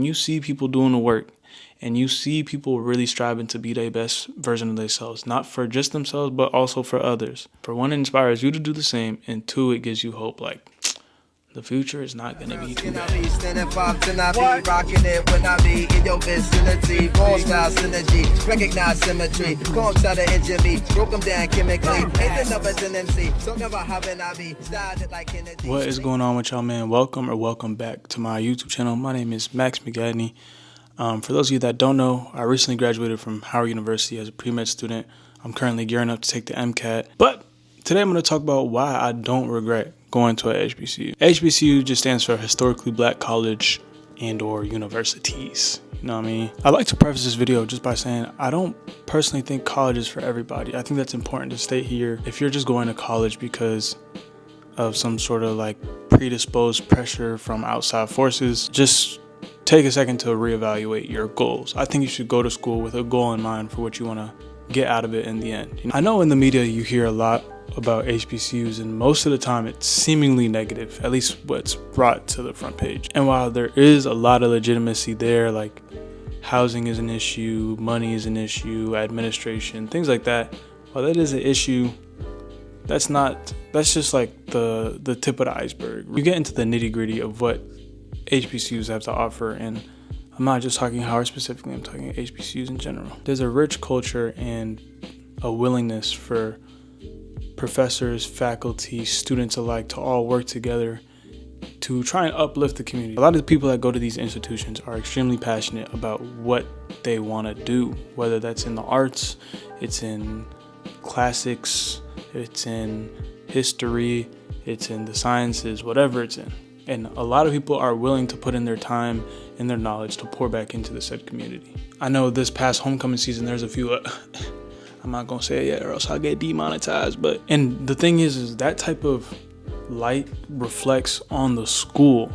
When you see people doing the work and you see people really striving to be their best version of themselves, not for just themselves, but also for others. For one, it inspires you to do the same, and two, it gives you hope. Like, the future is not going to be too bad. What is going on with y'all, man? Welcome back to my YouTube channel. My name is Max McGadney. For those of you that don't know, I recently graduated from Howard University as a pre-med student. I'm currently gearing up to take the MCAT. But today I'm going to talk about why I don't regret going to a HBCU. HBCU just stands for Historically Black College and or Universities. You know what I mean? I'd like to preface this video just by saying I don't personally think college is for everybody. I think that's important to state here. If you're just going to college because of some sort of like predisposed pressure from outside forces, just take a second to reevaluate your goals. I think you should go to school with a goal in mind for what you want to get out of it in the end. I know in the media you hear a lot about HBCUs, and most of the time it's seemingly negative, at least what's brought to the front page. And while there is a lot of legitimacy there, like housing is an issue, money is an issue, administration, things like that, while that is an issue, that's just like the tip of the iceberg. You get into the nitty-gritty of what HBCUs have to offer, and I'm not just talking Howard specifically, I'm talking HBCUs in general. There's a rich culture and a willingness for professors, faculty, students alike to all work together to try and uplift the community. A lot of the people that go to these institutions are extremely passionate about what they want to do, whether that's in the arts, it's in classics, it's in history, it's in the sciences, whatever it's in. And a lot of people are willing to put in their time and their knowledge to pour back into the said community. I know this past homecoming season, there's a few I'm not gonna say it yet or else I'll get demonetized, and the thing is that type of light reflects on the school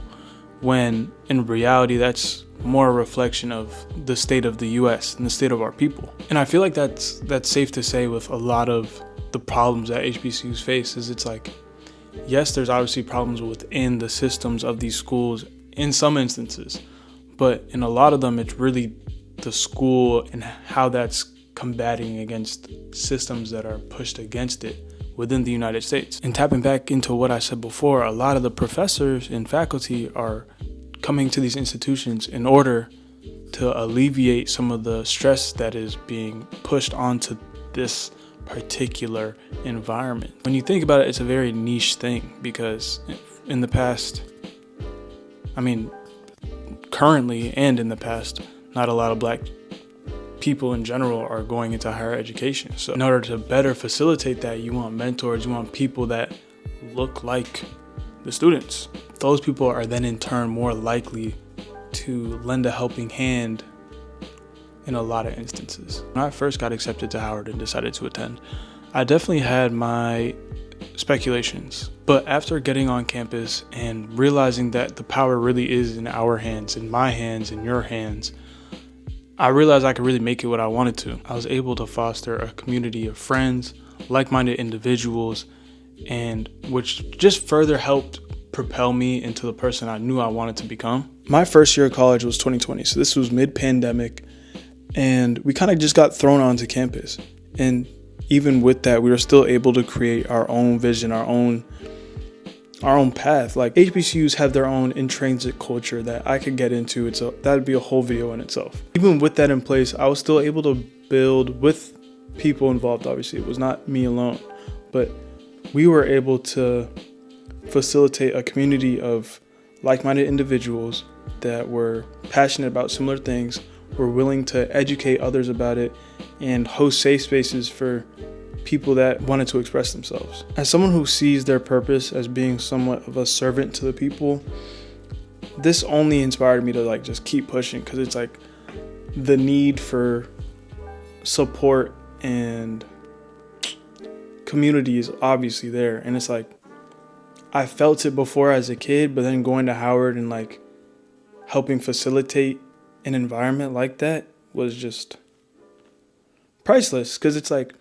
when in reality that's more a reflection of the state of the US and the state of our people. And I feel like that's safe to say with a lot of the problems that HBCUs face is it's like, yes, there's obviously problems within the systems of these schools in some instances, but in a lot of them it's really the school and how that's combating against systems that are pushed against it within the United States. And tapping back into what I said before, a lot of the professors and faculty are coming to these institutions in order to alleviate some of the stress that is being pushed onto this particular environment. When you think about it, it's a very niche thing because in the past, currently and in the past, not a lot of black people in general are going into higher education. So in order to better facilitate that, you want mentors, you want people that look like the students. Those people are then in turn more likely to lend a helping hand in a lot of instances. When I first got accepted to Howard and decided to attend, I definitely had my speculations. But after getting on campus and realizing that the power really is in our hands, in my hands, in your hands, I realized I could really make it what I wanted to. I was able to foster a community of friends, like-minded individuals, and which just further helped propel me into the person I knew I wanted to become. My first year of college was 2020, so this was mid-pandemic, and we kind of just got thrown onto campus. And even with that, we were still able to create our own vision, our own path. Like HBCUs have their own intrinsic culture that I could get into. That'd be a whole video in itself. Even with that in place, I was still able to build with people involved. Obviously, it was not me alone, but we were able to facilitate a community of like-minded individuals that were passionate about similar things, were willing to educate others about it, and host safe spaces for people that wanted to express themselves. As someone who sees their purpose as being somewhat of a servant to the people, this only inspired me to just keep pushing, because it's like the need for support and community is obviously there. And it's like I felt it before as a kid, but then going to Howard and helping facilitate an environment like that was just priceless, because it's like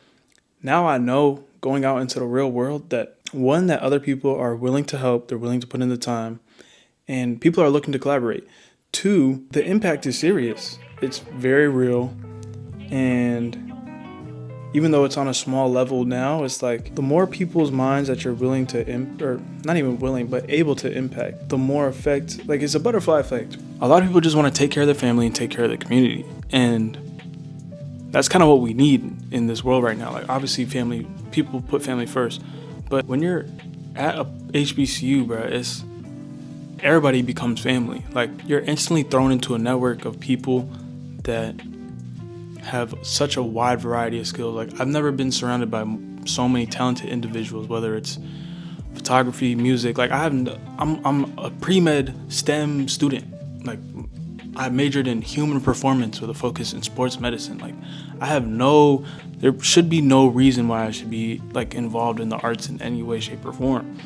now I know going out into the real world that that other people are willing to help, they're willing to put in the time, and people are looking to collaborate. Two, the impact is serious. It's very real. And even though it's on a small level now, it's like the more people's minds that you're willing to, or not even willing, but able to impact, the more effect, like it's a butterfly effect. A lot of people just want to take care of their family and take care of the community. And that's kind of what we need in this world right now. Like obviously family, people put family first. But when you're at a HBCU, bro, it's everybody becomes family. Like you're instantly thrown into a network of people that have such a wide variety of skills. Like I've never been surrounded by so many talented individuals, whether it's photography, music. Like I'm a pre-med STEM student. Like I majored in human performance with a focus in sports medicine. Like there should be no reason why I should be like involved in the arts in any way, shape, or form.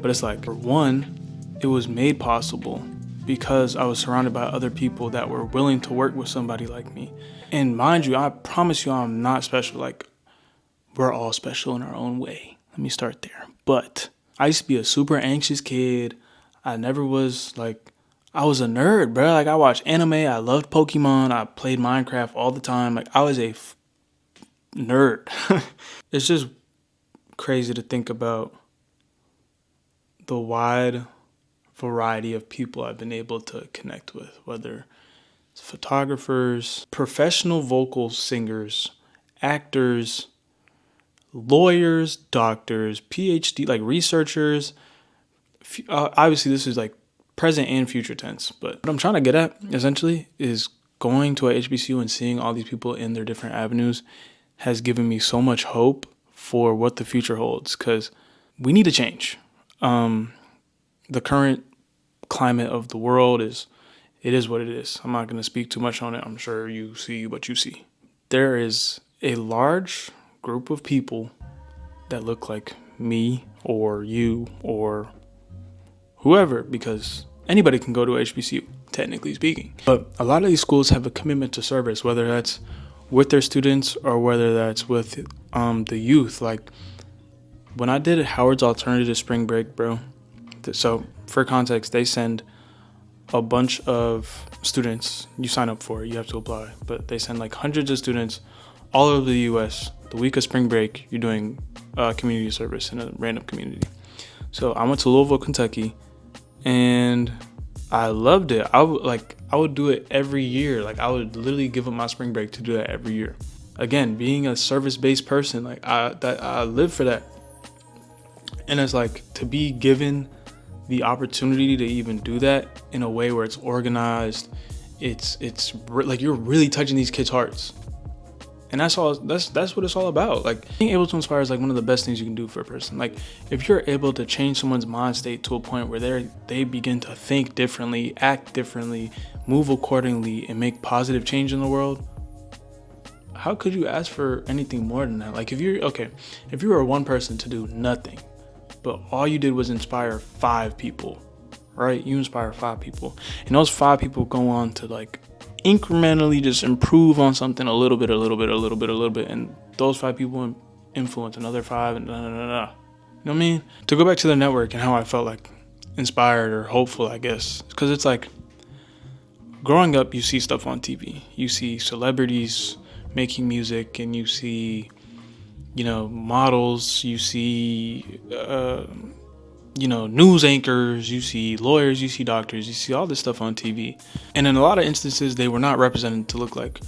But it's like, for one, it was made possible because I was surrounded by other people that were willing to work with somebody like me. And mind you, I promise you I'm not special. Like, we're all special in our own way. Let me start there. But I used to be a super anxious kid. I was a nerd, bro. Like, I watched anime. I loved Pokemon. I played Minecraft all the time. Like, I was a nerd. It's just crazy to think about the wide variety of people I've been able to connect with, whether it's photographers, professional vocal singers, actors, lawyers, doctors, PhD, like researchers. Obviously, this is like present and future tense, but what I'm trying to get at essentially is going to a HBCU and seeing all these people in their different avenues has given me so much hope for what the future holds, because we need to change. The current climate of the world is what it is. I'm not going to speak too much on it. I'm sure you see what you see. There is a large group of people that look like me or you or whoever, because anybody can go to HBCU, technically speaking. But a lot of these schools have a commitment to service, whether that's with their students or whether that's with the youth. Like when I did Howard's Alternative Spring Break, bro. So for context, they send a bunch of students. You sign up for it, you have to apply, but they send like hundreds of students all over the US. The week of spring break, you're doing community service in a random community. So I went to Louisville, Kentucky, and I loved it. I would do it every year. Like I would literally give up my spring break to do that every year. Again, being a service-based person, like I live for that. And it's like to be given the opportunity to even do that in a way where it's organized, it's like you're really touching these kids' hearts. And that's what it's all about. Like being able to inspire is like one of the best things you can do for a person. Like if you're able to change someone's mind state to a point where they begin to think differently, act differently, move accordingly, and make positive change in the world, how could you ask for anything more than that? Like if you were one person to do nothing, but all you did was inspire 5 people, right? You inspire 5 people, and those 5 people go on to like incrementally just improve on something a little bit, and those 5 people influence another 5, and You know what I mean? To go back to the network and how I felt like inspired or hopeful, I guess, because it's like growing up, you see stuff on TV, you see celebrities making music, and you see models, you see, news anchors, you see lawyers, you see doctors, you see all this stuff on TV. And in a lot of instances, they were not represented to look like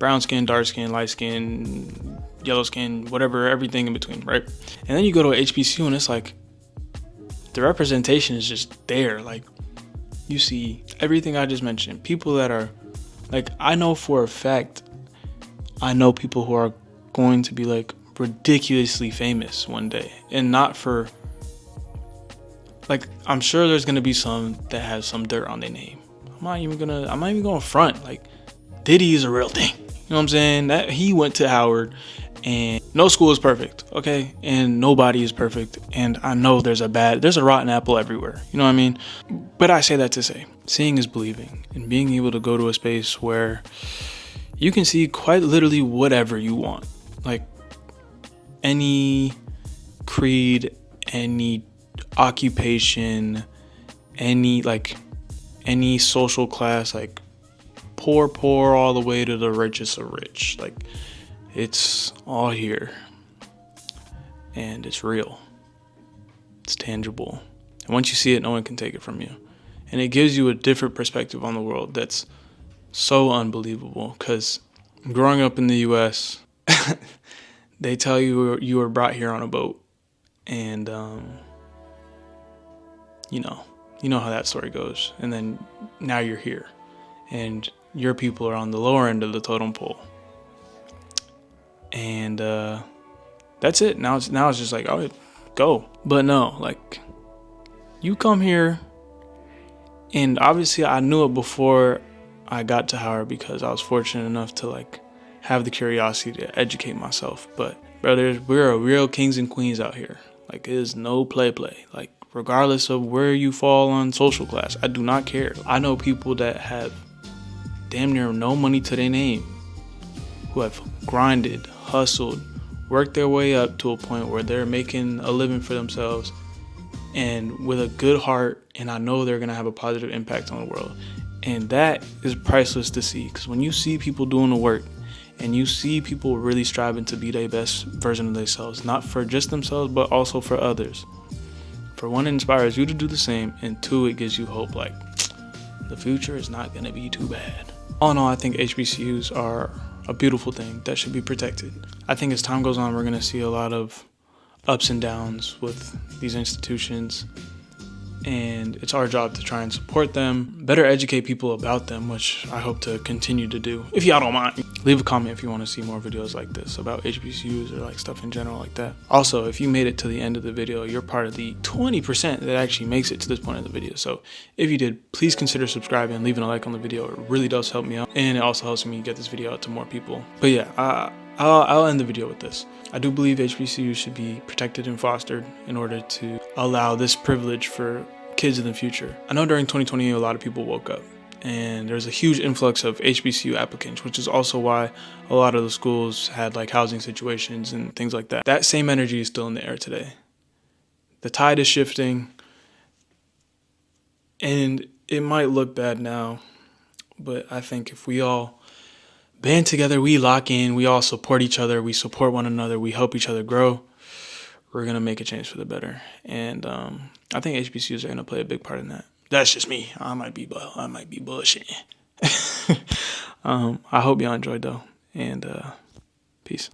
brown skin, dark skin, light skin, yellow skin, whatever, everything in between, right? And then you go to a HBCU and it's like the representation is just there. Like you see everything I just mentioned. People that are like, I know for a fact, I know people who are going to be like ridiculously famous one day, and not for like, I'm sure there's gonna be some that have some dirt on their name. I'm not even gonna front. Like Diddy is a real thing. You know what I'm saying? That he went to Howard, and no school is perfect, okay? And nobody is perfect. And I know there's a rotten apple everywhere. You know what I mean? But I say that to say, seeing is believing, and being able to go to a space where you can see quite literally whatever you want. Like any creed, any occupation, any any social class, like poor all the way to the richest of rich. Like, it's all here, and it's real. It's tangible. And once you see it, no one can take it from you. And it gives you a different perspective on the world that's so unbelievable. Because growing up in the U.S., they tell you were brought here on a boat. And, you know how that story goes. And then now you're here. And your people are on the lower end of the totem pole. And that's it. Now it's just like, oh, go. But no, like, you come here, and obviously I knew it before I got to Howard because I was fortunate enough to like have the curiosity to educate myself. But brothers, we're real kings and queens out here. Like, it is no play. Like, regardless of where you fall on social class, I do not care. I know people that have damn near no money to their name, who have grinded, hustled, worked their way up to a point where they're making a living for themselves and with a good heart, and I know they're going to have a positive impact on the world. And that is priceless to see, because when you see people doing the work and you see people really striving to be their best version of themselves, not for just themselves, but also for others. For one, it inspires you to do the same, and two, it gives you hope, like, the future is not going to be too bad. All in all, I think HBCUs are a beautiful thing that should be protected. I think as time goes on, we're going to see a lot of ups and downs with these institutions, and it's our job to try and support them, better educate people about them, which I hope to continue to do. If y'all don't mind, leave a comment if you want to see more videos like this about HBCUs or like stuff in general like that. Also, if you made it to the end of the video, you're part of the 20% that actually makes it to this point of the video. So if you did, please consider subscribing and leaving a like on the video. It really does help me out, and it also helps me get this video out to more people. But yeah, I'll end the video with this. I do believe HBCUs should be protected and fostered in order to allow this privilege for kids in the future. I know during 2020, a lot of people woke up, and there's a huge influx of HBCU applicants, which is also why a lot of the schools had like housing situations and things like that. That same energy is still in the air today. The tide is shifting, and it might look bad now, but I think if we all band together, we lock in, we all support each other, we support one another, we help each other grow, we're going to make a change for the better. And I think HBCUs are going to play a big part in that. That's just me. I might be bullshitting. I hope y'all enjoyed though, and peace.